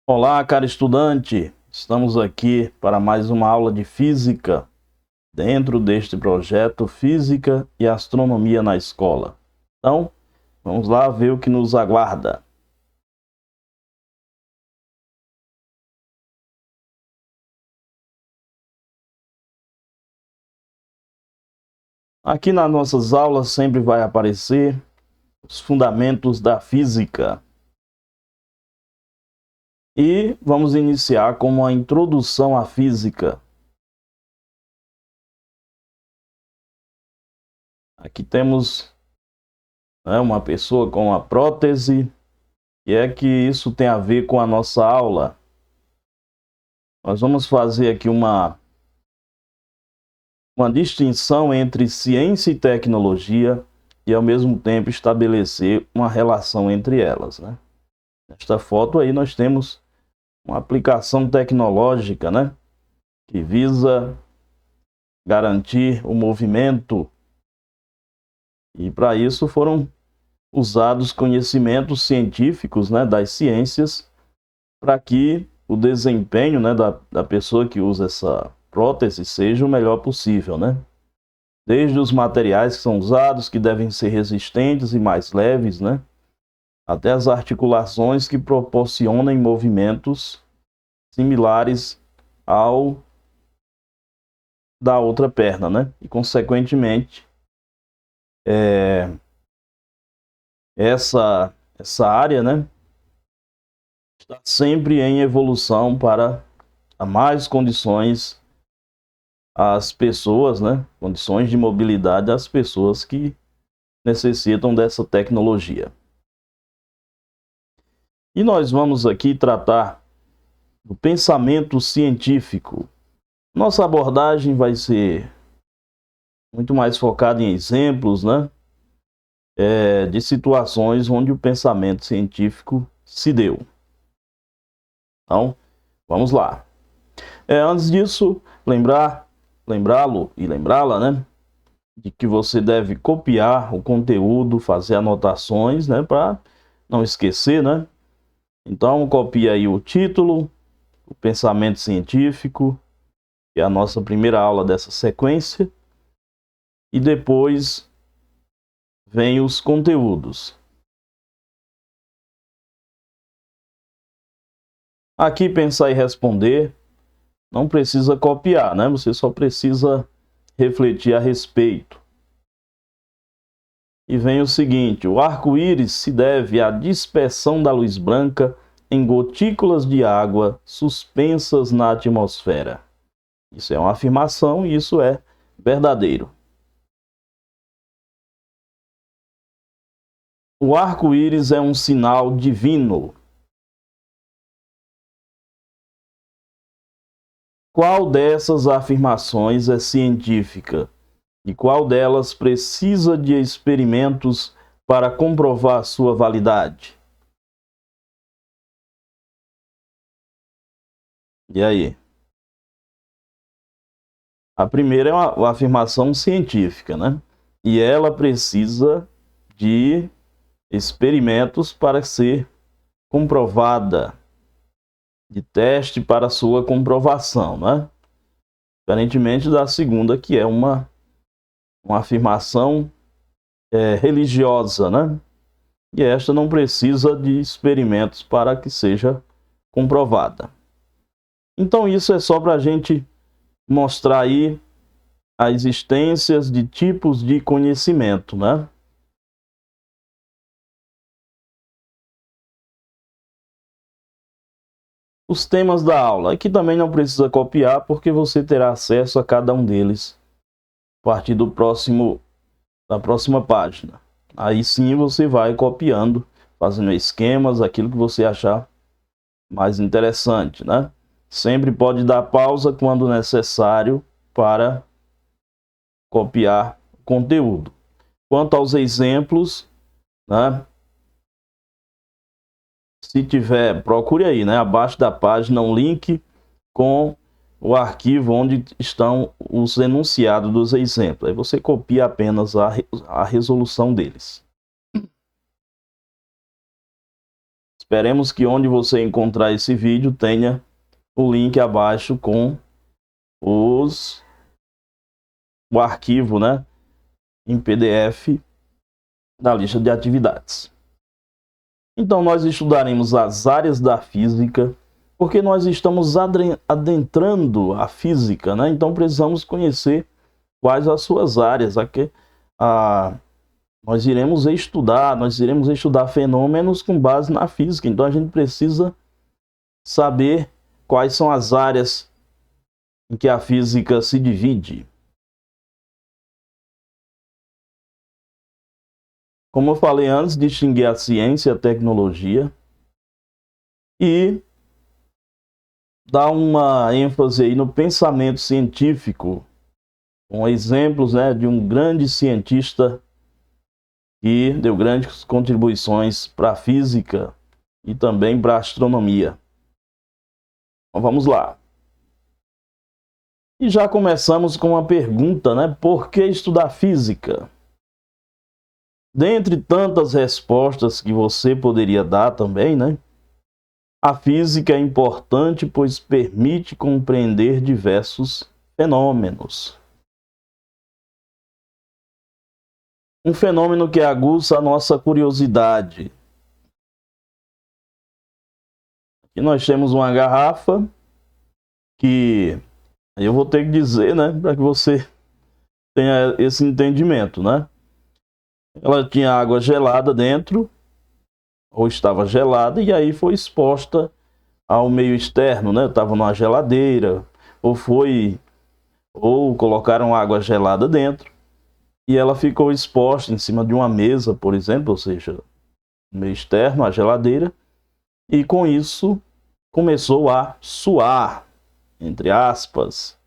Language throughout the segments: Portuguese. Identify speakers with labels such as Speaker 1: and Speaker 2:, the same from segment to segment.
Speaker 1: Olá, caro estudante! Estamos aqui para mais uma aula de física dentro deste projeto Física e Astronomia na Escola. Então, vamos lá ver o que nos aguarda. Aqui nas nossas aulas sempre vai aparecer os fundamentos da física. E vamos iniciar com uma introdução à física. Aqui temos uma pessoa com uma prótese. E é que isso tem a ver com a nossa aula. Nós vamos fazer aqui uma distinção entre ciência e tecnologia e, ao mesmo tempo, estabelecer uma relação entre elas, né? Nesta foto aí nós temos uma aplicação tecnológica, né, que visa garantir o movimento, e para isso foram usados conhecimentos científicos, né, das ciências, para que o desempenho, né, da pessoa que usa essa prótese seja o melhor possível, né? Desde os materiais que são usados, que devem ser resistentes e mais leves, né, até as articulações que proporcionem movimentos similares ao da outra perna, né? E, consequentemente, essa área, né, está sempre em evolução para dar mais condições às pessoas, né, condições de mobilidade às pessoas que necessitam dessa tecnologia. E nós vamos aqui tratar do pensamento científico. Nossa abordagem vai ser muito mais focada em exemplos, né, de situações onde o pensamento científico se deu. Então, vamos lá. Antes disso, lembrá-lo e lembrá-la, né, de que você deve copiar o conteúdo, fazer anotações, né, para não esquecer, né? Então, copia aí o título, o pensamento científico, que é a nossa primeira aula dessa sequência, e depois vem os conteúdos. Aqui, pensar e responder, não precisa copiar, né? Você só precisa refletir a respeito. E vem o seguinte: o arco-íris se deve à dispersão da luz branca em gotículas de água suspensas na atmosfera. Isso é uma afirmação e isso é verdadeiro. O arco-íris é um sinal divino. Qual dessas afirmações é científica? E qual delas precisa de experimentos para comprovar sua validade? E aí? A primeira é uma afirmação científica, né? E ela precisa de experimentos para ser comprovada, de teste para sua comprovação, né? Diferentemente da segunda, que é uma afirmação religiosa, né? E esta não precisa de experimentos para que seja comprovada. Então isso é só para a gente mostrar aí a existência de tipos de conhecimento, né? Os temas da aula. Aqui também não precisa copiar, porque você terá acesso a cada um deles a partir da próxima página. Aí sim você vai copiando, fazendo esquemas, aquilo que você achar mais interessante, né? Sempre pode dar pausa quando necessário para copiar o conteúdo. Quanto aos exemplos, né, se tiver, procure aí, né, abaixo da página um link com o arquivo onde estão os enunciados dos exemplos. Aí você copia apenas a resolução deles. Esperemos que onde você encontrar esse vídeo tenha o link abaixo com o arquivo, né, em PDF da lista de atividades. Então nós estudaremos as áreas da física, porque nós estamos adentrando a física, né? Então precisamos conhecer quais as suas áreas. Nós iremos estudar fenômenos com base na física. Então a gente precisa saber quais são as áreas em que a física se divide. Como eu falei antes, distinguir a ciência e a tecnologia e dar uma ênfase aí no pensamento científico, com exemplos, né, de um grande cientista que deu grandes contribuições para a física e também para a astronomia. Então, vamos lá. E já começamos com uma pergunta, né? Por que estudar física? Dentre tantas respostas que você poderia dar também, né? A física é importante pois permite compreender diversos fenômenos. Um fenômeno que aguça a nossa curiosidade. Aqui nós temos uma garrafa que eu vou ter que dizer, né, para que você tenha esse entendimento, né? Ela tinha água gelada dentro, ou estava gelada, e aí foi exposta ao meio externo, né? Estava numa geladeira, ou colocaram água gelada dentro, e ela ficou exposta em cima de uma mesa, por exemplo, ou seja, no meio externo, a geladeira, e com isso começou a suar, entre aspas.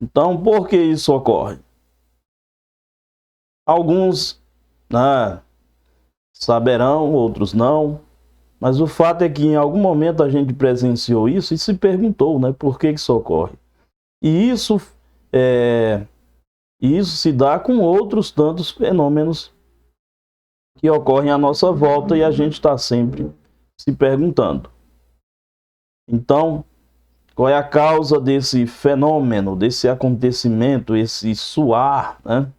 Speaker 1: Então, por que isso ocorre? Alguns, né, saberão, outros não, mas o fato é que em algum momento a gente presenciou isso e se perguntou, né, por que isso ocorre. E isso se dá com outros tantos fenômenos que ocorrem à nossa volta e a gente está sempre se perguntando. Então, qual é a causa desse fenômeno, desse acontecimento, esse suar, né?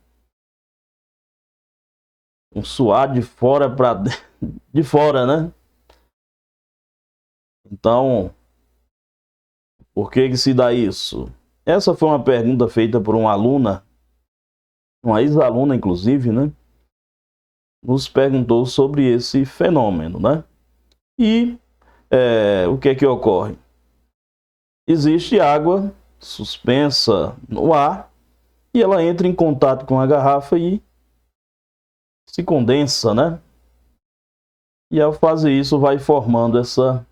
Speaker 1: Um suar de fora para de fora, né? Então, por que se dá isso? Essa foi uma pergunta feita por uma aluna, uma ex-aluna inclusive, né? Nos perguntou sobre esse fenômeno, né? E o que é que ocorre? Existe água suspensa no ar e ela entra em contato com a garrafa e se condensa, né? E ao fazer isso vai formando essa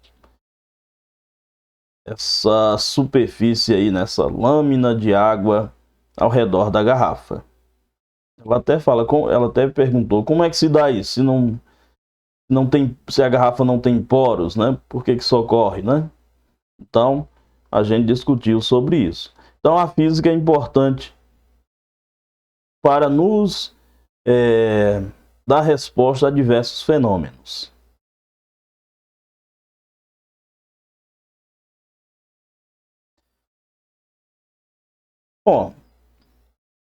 Speaker 1: superfície aí, nessa lâmina de água ao redor da garrafa. Ela até perguntou como é que se dá isso, se a garrafa não tem poros, né? Por que isso ocorre, né? Então, a gente discutiu sobre isso. Então, a física é importante para nos dar resposta a diversos fenômenos. Bom,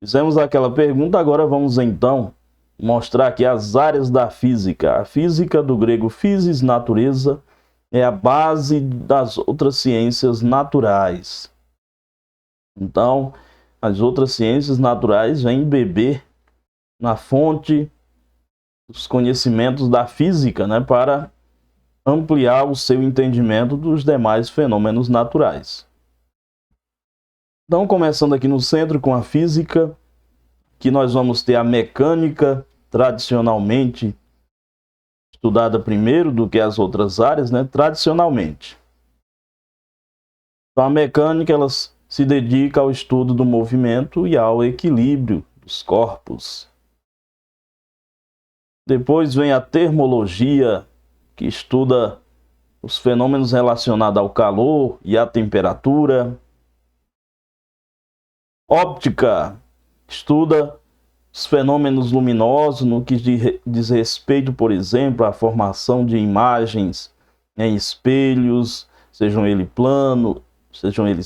Speaker 1: fizemos aquela pergunta, agora vamos então mostrar aqui as áreas da física. A física, do grego physis, natureza, é a base das outras ciências naturais. Então, as outras ciências naturais vêm beber na fonte dos conhecimentos da física, né, para ampliar o seu entendimento dos demais fenômenos naturais. Então, começando aqui no centro com a física, que nós vamos ter a mecânica, tradicionalmente estudada primeiro do que as outras áreas, né? Tradicionalmente. Então, a mecânica ela se dedica ao estudo do movimento e ao equilíbrio dos corpos. Depois vem a termologia, que estuda os fenômenos relacionados ao calor e à temperatura. Óptica estuda os fenômenos luminosos no que diz respeito, por exemplo, à formação de imagens em espelhos, sejam eles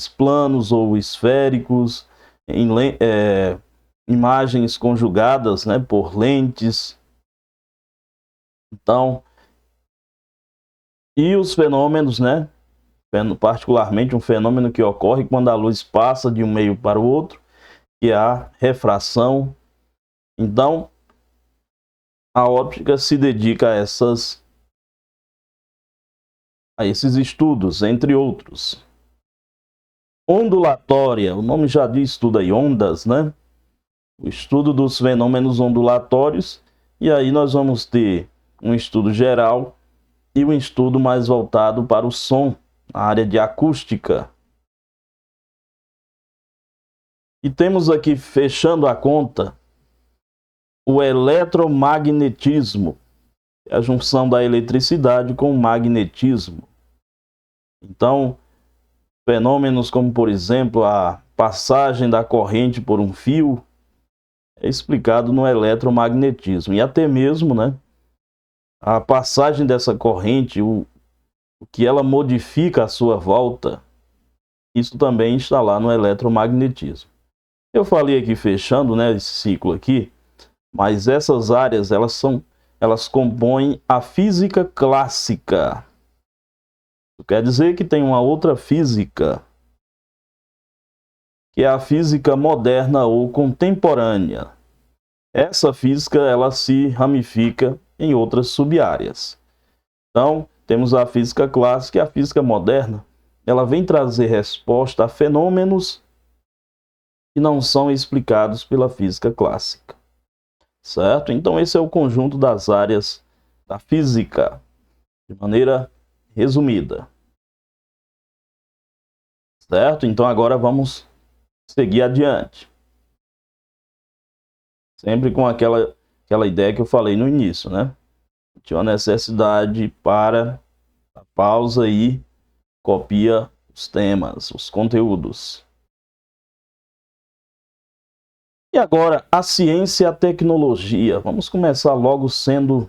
Speaker 1: planos ou esféricos, imagens conjugadas, né, por lentes. Então, e os fenômenos, né, particularmente um fenômeno que ocorre quando a luz passa de um meio para o outro, que é a refração. Então, a óptica se dedica a esses estudos, entre outros. Ondulatória, o nome já diz tudo aí, ondas, né? O estudo dos fenômenos ondulatórios, e aí nós vamos ter um estudo geral e um estudo mais voltado para o som, na área de acústica. E temos aqui, fechando a conta, o eletromagnetismo, a junção da eletricidade com o magnetismo. Então, fenômenos como, por exemplo, a passagem da corrente por um fio é explicado no eletromagnetismo. E até mesmo, né, a passagem dessa corrente, o que ela modifica à sua volta, isso também está lá no eletromagnetismo. Eu falei aqui, fechando, né, esse ciclo aqui, mas essas áreas, elas compõem a física clássica. Isso quer dizer que tem uma outra física, que é a física moderna ou contemporânea. Essa física, ela se ramifica em outras sub-áreas. Então, temos a física clássica e a física moderna. Ela vem trazer resposta a fenômenos que não são explicados pela física clássica. Certo? Então, esse é o conjunto das áreas da física, de maneira resumida. Certo? Então, agora vamos seguir adiante. Sempre com aquela ideia que eu falei no início, né? Tinha uma necessidade para a pausa e copia os temas, os conteúdos. E agora, a ciência e a tecnologia. Vamos começar logo sendo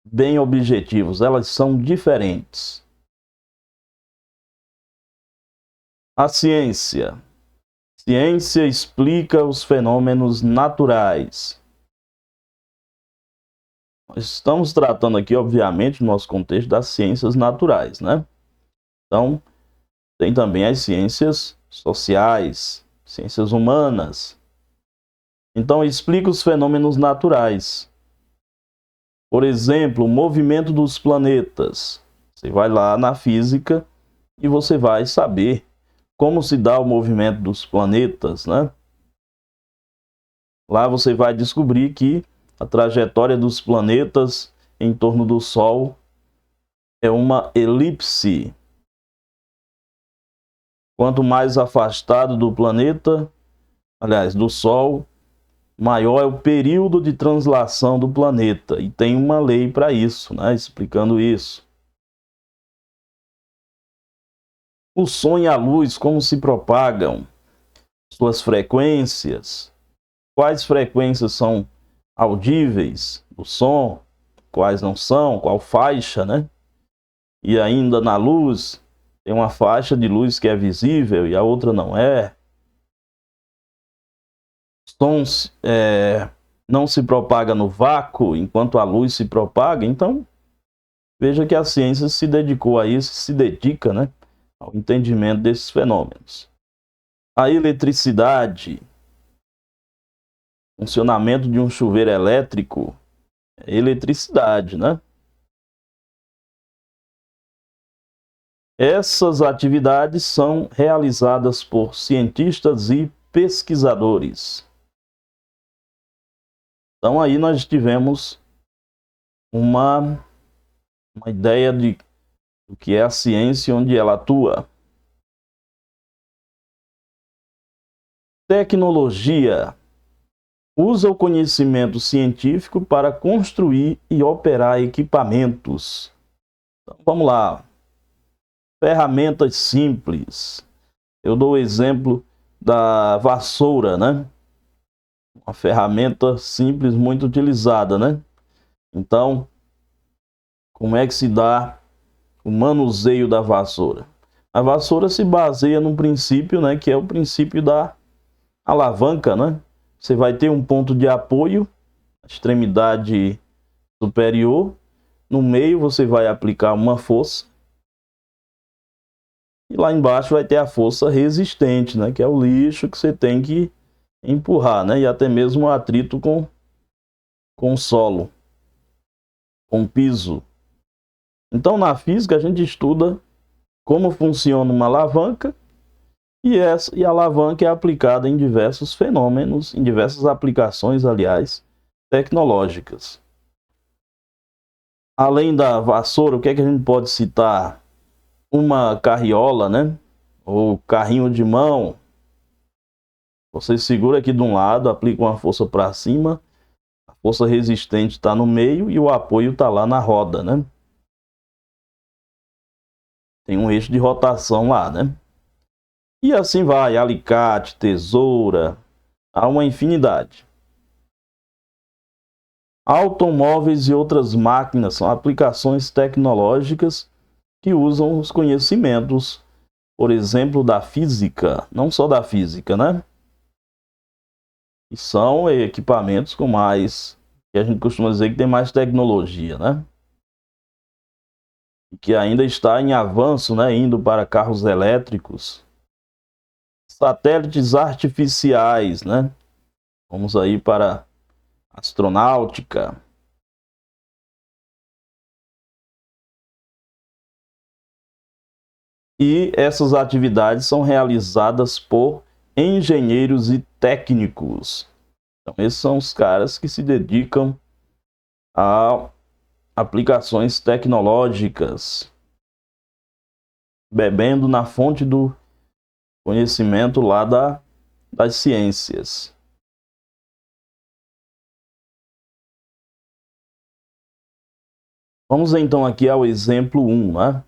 Speaker 1: bem objetivos. Elas são diferentes. A ciência. Ciência explica os fenômenos naturais. Nós estamos tratando aqui, obviamente, no nosso contexto das ciências naturais, né? Então, tem também as ciências sociais, ciências humanas. Então, explica os fenômenos naturais. Por exemplo, o movimento dos planetas. Você vai lá na física e você vai saber como se dá o movimento dos planetas, né? Lá você vai descobrir que a trajetória dos planetas em torno do Sol é uma elipse. Quanto mais afastado do planeta, aliás, do Sol, maior é o período de translação do planeta. E tem uma lei para isso, né? Explicando isso. O som e a luz, como se propagam, suas frequências, quais frequências são audíveis do som, quais não são, qual faixa, né? E ainda na luz, tem uma faixa de luz que é visível e a outra não é. Sons não se propaga no vácuo, enquanto a luz se propaga. Então, veja que a ciência se dedicou a isso, se dedica, né, ao entendimento desses fenômenos. A eletricidade, funcionamento de um chuveiro elétrico, é eletricidade, né? Essas atividades são realizadas por cientistas e pesquisadores. Então aí nós tivemos uma ideia do que é a ciência e onde ela atua. Tecnologia usa o conhecimento científico para construir e operar equipamentos. Então, vamos lá. Ferramentas simples. Eu dou o exemplo da vassoura, né? Uma ferramenta simples, muito utilizada, né? Então, como é que se dá o manuseio da vassoura? A vassoura se baseia num princípio, né, que é o princípio da alavanca, né? Você vai ter um ponto de apoio, extremidade superior, no meio você vai aplicar uma força, e lá embaixo vai ter a força resistente, né, que é o lixo que você tem que empurrar, né, e até mesmo o atrito com o solo, com o piso. Então, na física, a gente estuda como funciona uma alavanca, e a alavanca é aplicada em diversos fenômenos, em diversas aplicações, aliás, tecnológicas. Além da vassoura, o que é que a gente pode citar? Uma carriola, né? Ou carrinho de mão. Você segura aqui de um lado, aplica uma força para cima, a força resistente está no meio e o apoio está lá na roda, né? Tem um eixo de rotação lá, né? E assim vai, alicate, tesoura, há uma infinidade. Automóveis e outras máquinas são aplicações tecnológicas que usam os conhecimentos, por exemplo, da física, não só da física, né? E são equipamentos com mais, que a gente costuma dizer que tem mais tecnologia, né? E que ainda está em avanço, né? Indo para carros elétricos. Satélites artificiais, né? Vamos aí para astronáutica. E essas atividades são realizadas por engenheiros e técnicos. Então, esses são os caras que se dedicam a aplicações tecnológicas, bebendo na fonte do conhecimento lá das ciências. Vamos então aqui ao exemplo 1, né?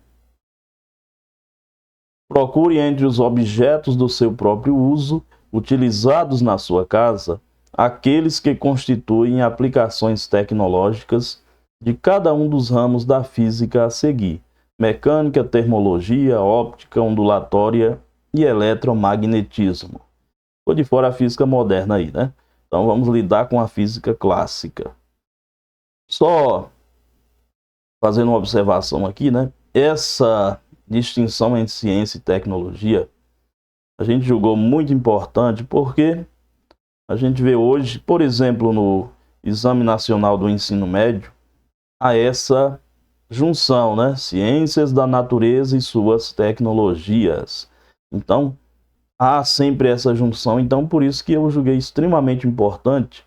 Speaker 1: Procure entre os objetos do seu próprio uso, utilizados na sua casa, aqueles que constituem aplicações tecnológicas de cada um dos ramos da física a seguir: mecânica, termologia, óptica, ondulatória e eletromagnetismo. Ficou de fora a física moderna aí, né? Então vamos lidar com a física clássica. Só fazendo uma observação aqui, né? Essa distinção entre ciência e tecnologia, a gente julgou muito importante porque a gente vê hoje, por exemplo, no Exame Nacional do Ensino Médio, há essa junção, né? Ciências da natureza e suas tecnologias. Então, há sempre essa junção. Então, por isso que eu julguei extremamente importante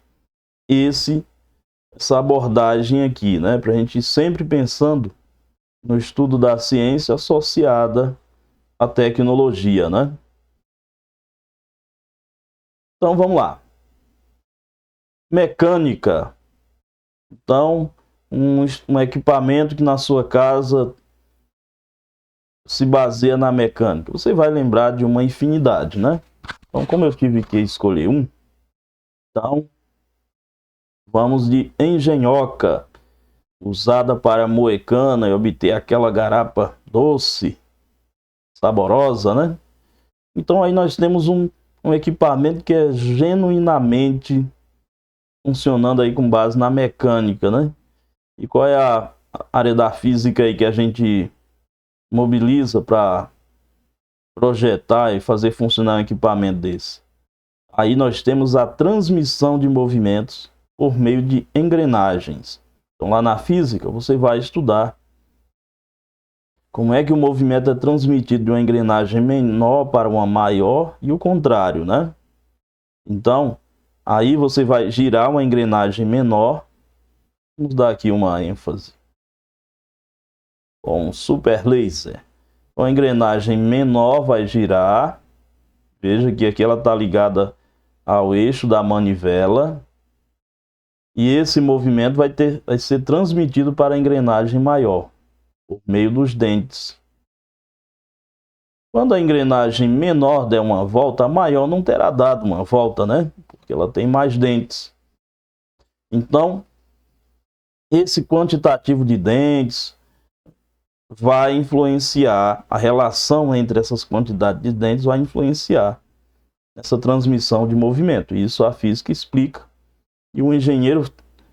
Speaker 1: essa abordagem aqui, né? Para a gente ir sempre pensando no estudo da ciência associada à tecnologia, né? Então, vamos lá. Mecânica. Então, um equipamento que na sua casa se baseia na mecânica. Você vai lembrar de uma infinidade, né? Então, como eu tive que escolher um, então, vamos de engenhoca, usada para moer cana e obter aquela garapa doce, saborosa, né? Então aí nós temos um equipamento que é genuinamente funcionando aí com base na mecânica, né? E qual é a área da física aí que a gente mobiliza para projetar e fazer funcionar um equipamento desse? Aí nós temos a transmissão de movimentos por meio de engrenagens. Então lá na física você vai estudar como é que o movimento é transmitido de uma engrenagem menor para uma maior e o contrário, né? Então, aí você vai girar uma engrenagem menor. Vamos dar aqui uma ênfase. Com um super laser. Uma engrenagem menor vai girar. Veja que aqui ela está ligada ao eixo da manivela. E esse movimento vai ser transmitido para a engrenagem maior, por meio dos dentes. Quando a engrenagem menor der uma volta, a maior não terá dado uma volta, né? porque ela tem mais dentes. Então, esse quantitativo de dentes vai influenciar, a relação entre essas quantidades de dentes vai influenciar essa transmissão de movimento. Isso a física explica. E o engenheiro,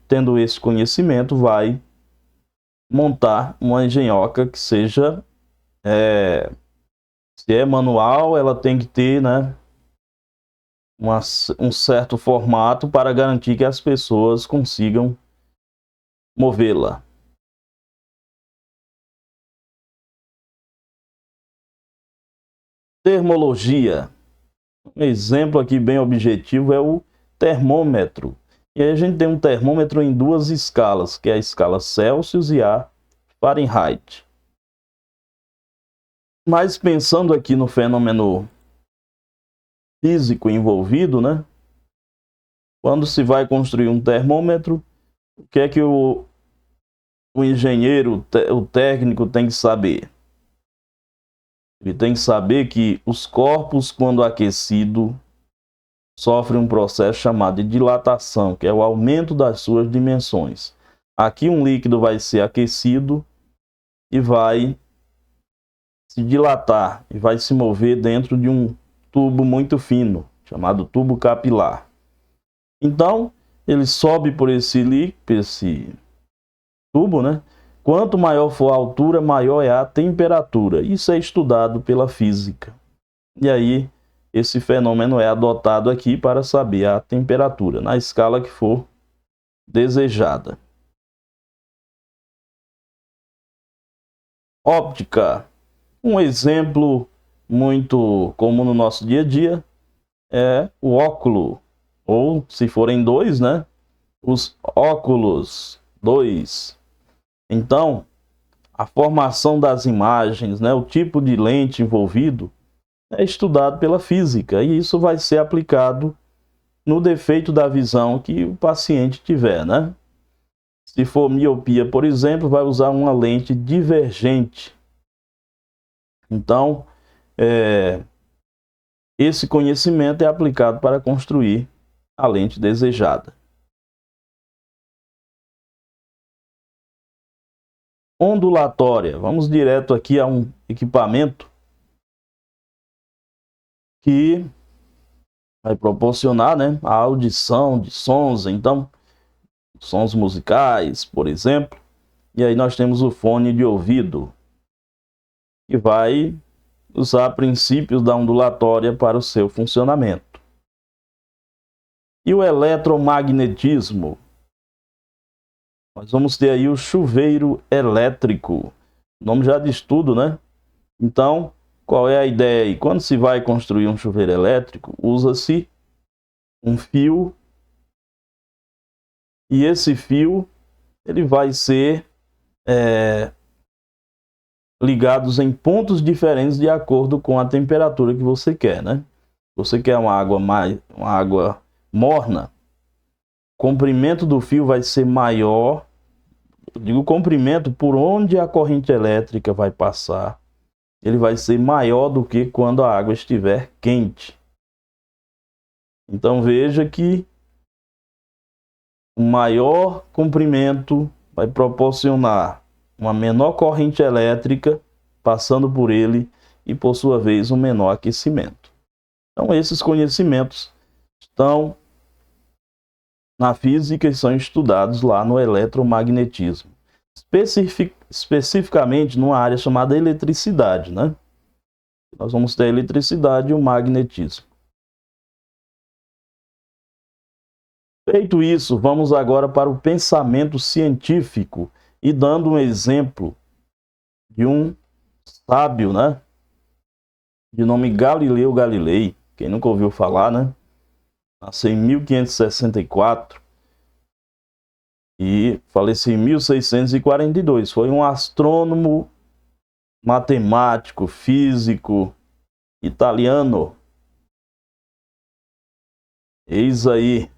Speaker 1: tendo esse conhecimento, vai montar uma engenhoca que seja, se é manual, ela tem que ter, né, um certo formato para garantir que as pessoas consigam movê-la. Termologia. Um exemplo aqui bem objetivo é o termômetro. E aí a gente tem um termômetro em duas escalas, que é a escala Celsius e a Fahrenheit. Mas pensando aqui no fenômeno físico envolvido, né? Quando se vai construir um termômetro, o que é que o engenheiro, o técnico tem que saber? Ele tem que saber que os corpos, quando aquecido, sofrem um processo chamado de dilatação, que é o aumento das suas dimensões. Aqui um líquido vai ser aquecido e vai se dilatar e vai se mover dentro de um tubo muito fino, chamado tubo capilar. Então, ele sobe por esse tubo, né? Quanto maior for a altura, maior é a temperatura. Isso é estudado pela física. E aí, esse fenômeno é adotado aqui para saber a temperatura, na escala que for desejada. Óptica. Um exemplo muito comum no nosso dia a dia é o óculo, ou se forem dois, né? Os óculos 2. Então, a formação das imagens, né? O tipo de lente envolvido é estudado pela física e isso vai ser aplicado no defeito da visão que o paciente tiver, né? Se for miopia, por exemplo, vai usar uma lente divergente. Então, esse conhecimento é aplicado para construir a lente desejada. Ondulatória. Vamos direto aqui a um equipamento que vai proporcionar, né, a audição de sons, então, sons musicais, por exemplo. E aí nós temos o fone de ouvido, que vai usar princípios da ondulatória para o seu funcionamento. E o eletromagnetismo? Nós vamos ter aí o chuveiro elétrico. O nome já diz tudo, né? Então, qual é a ideia aí? Quando se vai construir um chuveiro elétrico, usa-se um fio. E esse fio, ele vai ser ligados em pontos diferentes de acordo com a temperatura que você quer, né? Você quer uma água morna, o comprimento do fio vai ser maior. Eu digo o comprimento por onde a corrente elétrica vai passar, ele vai ser maior do que quando a água estiver quente. Então veja que o maior comprimento vai proporcionar uma menor corrente elétrica passando por ele e, por sua vez, um menor aquecimento. Então, esses conhecimentos estão na física e são estudados lá no eletromagnetismo. Especificamente numa área chamada eletricidade, né? Nós vamos ter a eletricidade e o magnetismo. Feito isso, vamos agora para o pensamento científico e dando um exemplo de um sábio, né? De nome Galileu Galilei, quem nunca ouviu falar, né? Nasceu em 1564 e faleceu em 1642. Foi um astrônomo, matemático, físico, italiano. Eis aí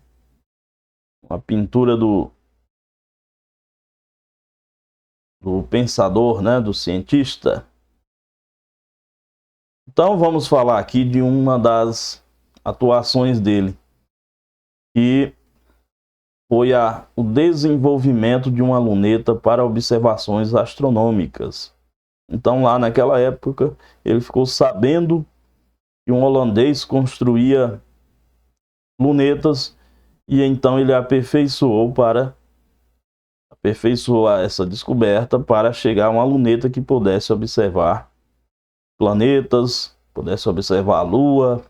Speaker 1: uma pintura do pensador, né? Do cientista. Então vamos falar aqui de uma das atuações dele. que foi o desenvolvimento de uma luneta para observações astronômicas. Então, lá naquela época, ele ficou sabendo que um holandês construía lunetas e então ele aperfeiçoou essa descoberta para chegar a uma luneta que pudesse observar planetas, pudesse observar a Lua.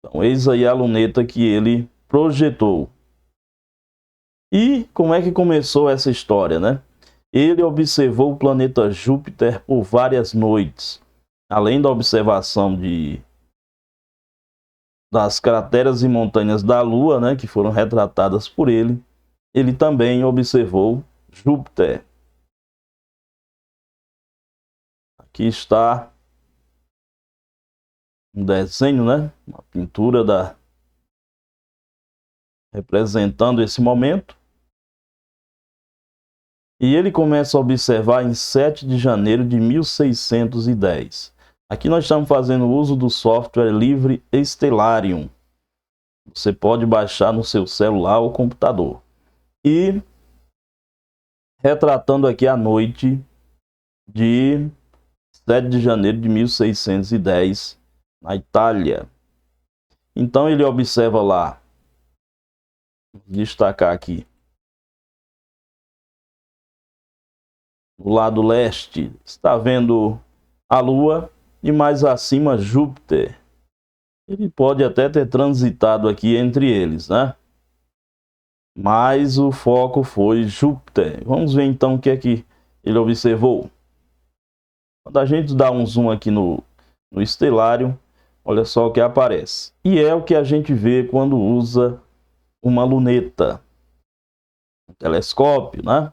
Speaker 1: Então, eis aí a luneta que ele projetou. E como é que começou essa história, né? Ele observou o planeta Júpiter por várias noites. Além da observação das crateras e montanhas da Lua, né, que foram retratadas por ele, ele também observou Júpiter. Aqui está um desenho, né, uma pintura representando esse momento. E ele começa a observar em 7 de janeiro de 1610. Aqui nós estamos fazendo uso do software livre Stellarium. Você pode baixar no seu celular ou computador. E retratando aqui a noite de 7 de janeiro de 1610, na Itália. Então ele observa lá, vou destacar aqui, do lado leste, está vendo a Lua e mais acima Júpiter. Ele pode até ter transitado aqui entre eles, né? Mas o foco foi Júpiter. Vamos ver então o que é que ele observou. Quando a gente dá um zoom aqui no Stellarium, olha só o que aparece. E é o que a gente vê quando usa uma luneta, um telescópio, né?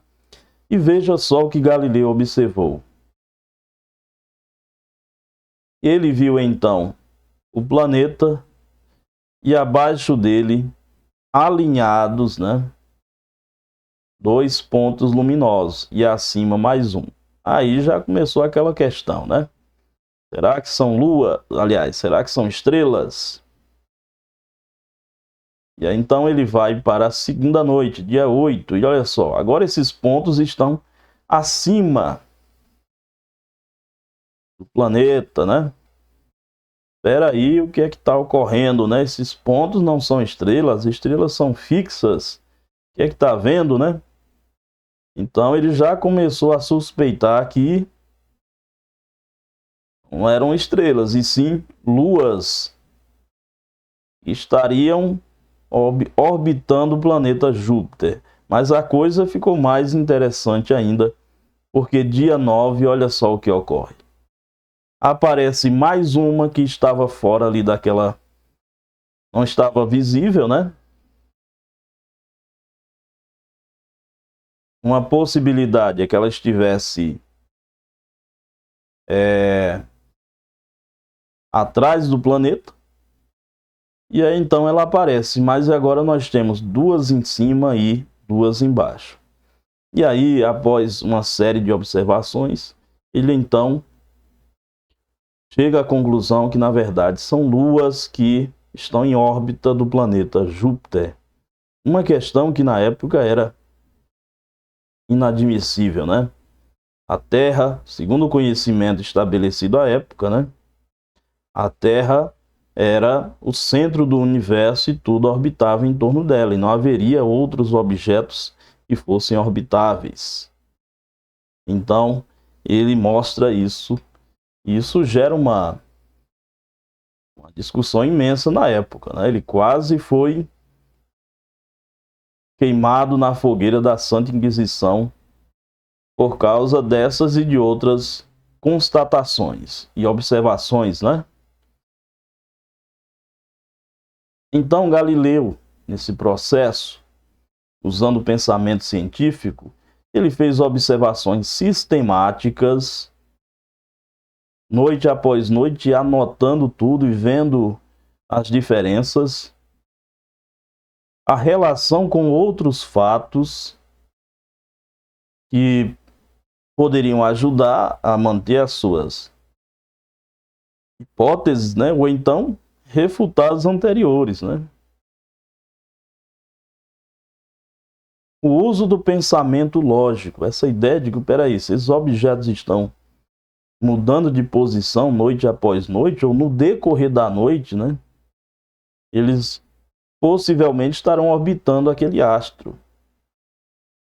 Speaker 1: E veja só o que Galileu observou. Ele viu então o planeta e abaixo dele, alinhados, né, 2 pontos luminosos e acima mais um. Aí já começou aquela questão, né? Será que são lua? Aliás, será que são estrelas? E aí então ele vai para a segunda noite, dia 8, e olha só, agora esses pontos estão acima do planeta, né? Espera aí, o que é que está ocorrendo, né? Esses pontos não são estrelas, as estrelas são fixas. O que é que está vendo, né? Então ele já começou a suspeitar que não eram estrelas, e sim luas que estariam orbitando o planeta Júpiter. Mas a coisa ficou mais interessante ainda, porque dia 9, olha só o que ocorre. Aparece mais uma que estava fora ali daquela... não estava visível, né? Uma possibilidade é que ela estivesse atrás do planeta. E aí então ela aparece, mas agora nós temos 2 em cima e 2 embaixo. E aí, após uma série de observações, ele então chega à conclusão que na verdade são luas que estão em órbita do planeta Júpiter. Uma questão que na época era inadmissível, né? A Terra, segundo o conhecimento estabelecido à época, né? A Terra era o centro do universo e tudo orbitava em torno dela, e não haveria outros objetos que fossem orbitáveis. Então, ele mostra isso, e isso gera uma discussão imensa na época, né? Ele quase foi queimado na fogueira da Santa Inquisição por causa dessas e de outras constatações e observações, né? Então, Galileu, nesse processo, usando o pensamento científico, ele fez observações sistemáticas, noite após noite, anotando tudo e vendo as diferenças, a relação com outros fatos que poderiam ajudar a manter as suas hipóteses, né? Ou então refutados anteriores, né? O uso do pensamento lógico, essa ideia de que, peraí, se esses objetos estão mudando de posição noite após noite, ou no decorrer da noite, né? Eles possivelmente estarão orbitando aquele astro.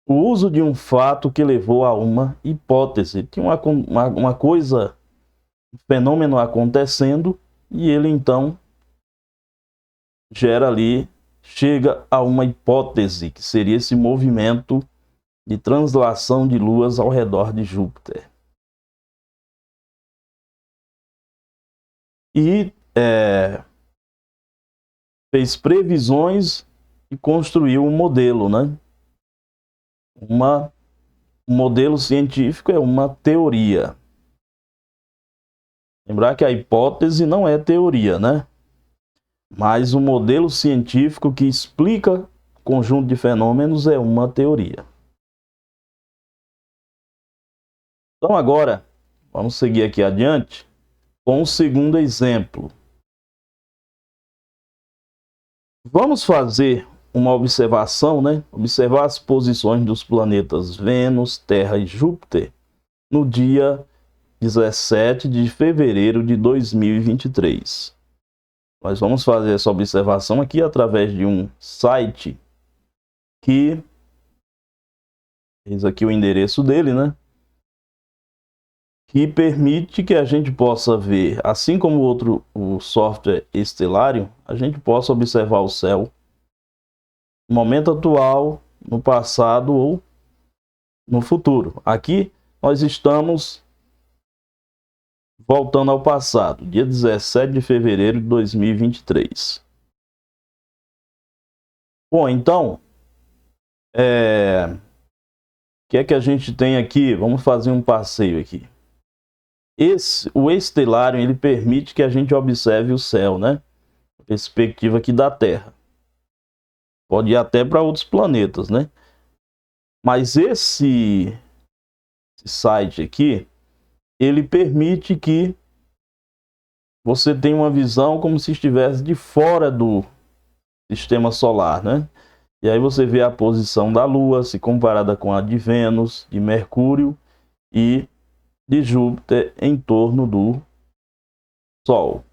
Speaker 1: O uso de um fato que levou a uma hipótese. Tinha uma coisa, um fenômeno acontecendo, e ele então gera ali, chega a uma hipótese, que seria esse movimento de translação de luas ao redor de Júpiter. E fez previsões e construiu um modelo, né? Um modelo científico é uma teoria. Lembrar que a hipótese não é teoria, né? Mas um modelo científico que explica conjunto de fenômenos é uma teoria. Então agora, vamos seguir aqui adiante com o segundo exemplo. Vamos fazer uma observação, né? Observar as posições dos planetas Vênus, Terra e Júpiter no dia 17 de fevereiro de 2023. Nós vamos fazer essa observação aqui através de um site que, eis aqui o endereço dele, né? Que permite que a gente possa ver, assim como o software Stellarium, a gente possa observar o céu no momento atual, no passado ou no futuro. Aqui nós estamos voltando ao passado, dia 17 de fevereiro de 2023. Bom, então, o que é que a gente tem aqui? Vamos fazer um passeio aqui. O Stellarium, ele permite que a gente observe o céu, né? Perspectiva aqui da Terra. Pode ir até para outros planetas, né? Mas esse site aqui, ele permite que você tenha uma visão como se estivesse de fora do sistema solar, né? E aí você vê a posição da Lua, se comparada com a de Vênus, de Mercúrio e de Júpiter em torno do Sol.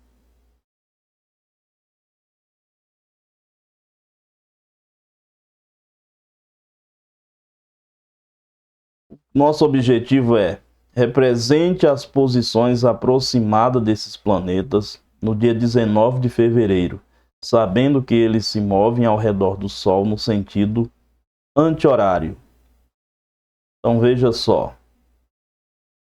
Speaker 1: Nosso objetivo é: represente as posições aproximadas desses planetas no dia 19 de fevereiro, sabendo que eles se movem ao redor do Sol no sentido anti-horário. Então veja só.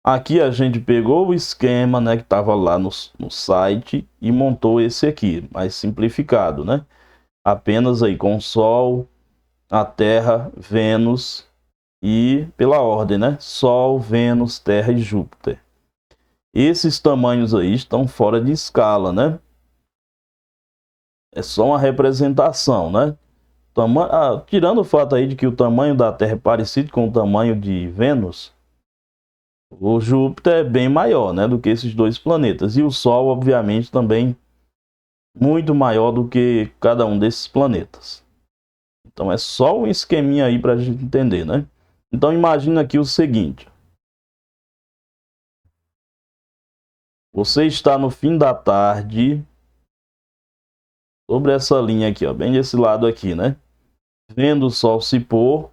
Speaker 1: Aqui a gente pegou o esquema, né, que estava lá no site e montou esse aqui, mais simplificado, né? Apenas aí com o Sol, a Terra, Vênus e pela ordem, né? Sol, Vênus, Terra e Júpiter. Esses tamanhos aí estão fora de escala, né? É só uma representação, né? Tirando o fato aí de que o tamanho da Terra é parecido com o tamanho de Vênus, o Júpiter é bem maior, né, do que esses dois planetas. E o Sol, obviamente, também muito maior do que cada um desses planetas. Então é só um esqueminha aí para a gente entender, né? Então imagina aqui o seguinte. Você está no fim da tarde, sobre essa linha aqui, ó, bem desse lado aqui, né? Vendo o Sol se pôr,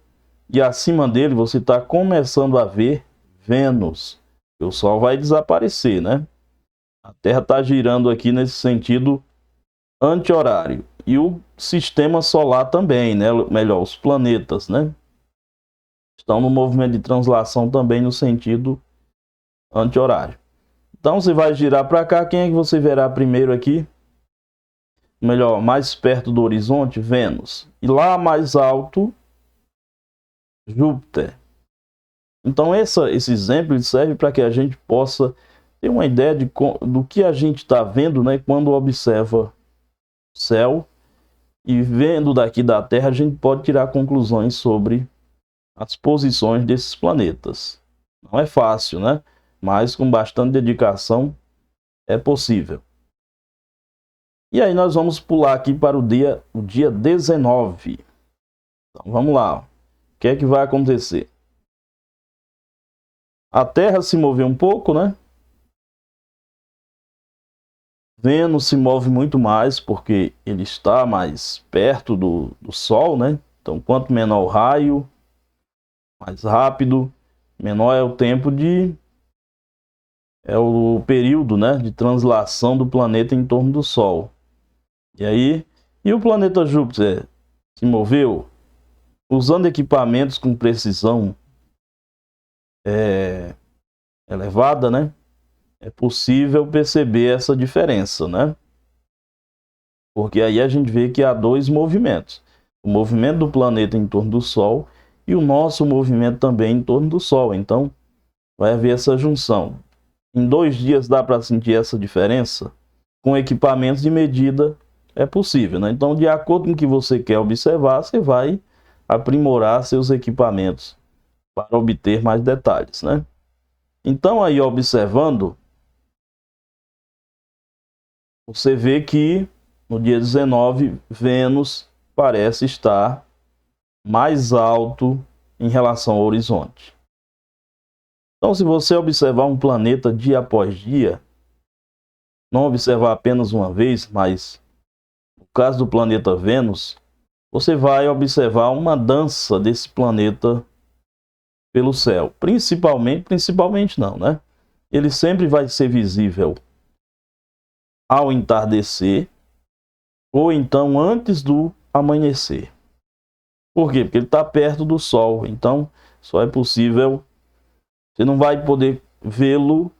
Speaker 1: e acima dele você está começando a ver Vênus. O Sol vai desaparecer, né? A Terra está girando aqui nesse sentido anti-horário. E o sistema solar também, né? Melhor, os planetas, né? Estão no movimento de translação também no sentido anti-horário. Então você vai girar para cá, quem é que você verá primeiro aqui? Melhor, mais perto do horizonte, Vênus. E lá mais alto, Júpiter. Então esse exemplo serve para que a gente possa ter uma ideia do que a gente está vendo, né, quando observa o céu. E vendo daqui da Terra, a gente pode tirar conclusões sobre as posições desses planetas. Não é fácil, né? Mas com bastante dedicação é possível. E aí nós vamos pular aqui para o dia 19. Então vamos lá. O que é que vai acontecer? A Terra se moveu um pouco, né? Vênus se move muito mais porque ele está mais perto do Sol, né? Então, quanto menor o raio, mais rápido, menor é o tempo é o período, né, de translação do planeta em torno do Sol. E o planeta Júpiter se moveu usando equipamentos com precisão elevada, né? É possível perceber essa diferença, né? Porque aí a gente vê que há dois movimentos. O movimento do planeta em torno do Sol e o nosso movimento também em torno do Sol. Então, vai haver essa junção. Em 2 dias dá para sentir essa diferença? Com equipamentos de medida é possível, né? Então, de acordo com o que você quer observar, você vai aprimorar seus equipamentos para obter mais detalhes, né? Então, aí observando, você vê que no dia 19, Vênus parece estar mais alto em relação ao horizonte. Então, se você observar um planeta dia após dia, não observar apenas uma vez, mas no caso do planeta Vênus, você vai observar uma dança desse planeta pelo céu. Principalmente não, né? Ele sempre vai ser visível ao entardecer ou então antes do amanhecer. Por quê? Porque ele está perto do Sol, então só é possível, você não vai poder vê-lo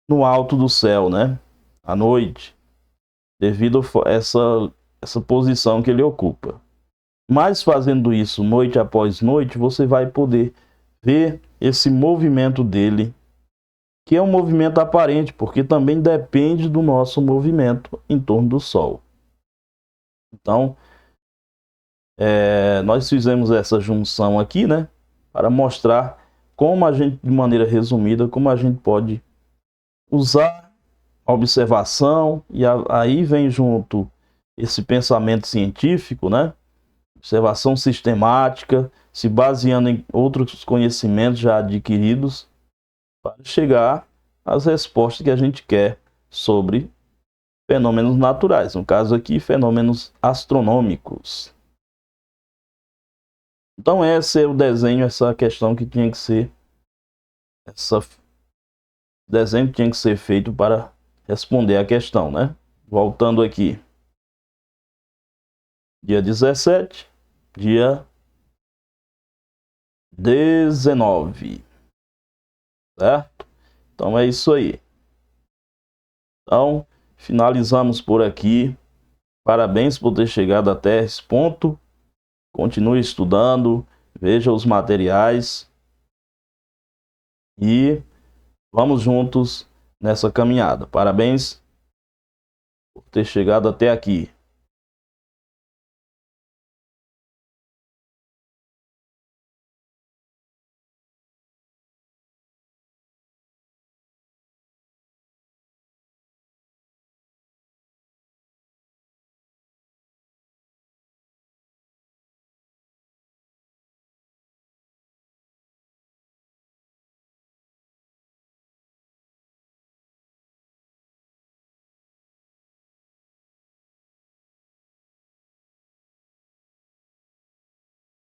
Speaker 1: no alto do céu, né? À noite, devido a essa posição que ele ocupa. Mas fazendo isso noite após noite, você vai poder ver esse movimento dele, que é um movimento aparente, porque também depende do nosso movimento em torno do Sol. Então, nós fizemos essa junção aqui, né, para mostrar como a gente, de maneira resumida, como a gente pode usar a observação, e aí vem junto esse pensamento científico, né, observação sistemática, se baseando em outros conhecimentos já adquiridos, para chegar às respostas que a gente quer sobre fenômenos naturais, no caso aqui, fenômenos astronômicos. Então esse é o desenho, essa questão que tinha que ser, esse desenho que tinha que ser feito para responder a questão, né? Voltando aqui, dia 17, dia 19, certo? Então é isso aí. Então, finalizamos por aqui. Parabéns por ter chegado até esse ponto. Continue estudando, veja os materiais e vamos juntos nessa caminhada. Parabéns por ter chegado até aqui.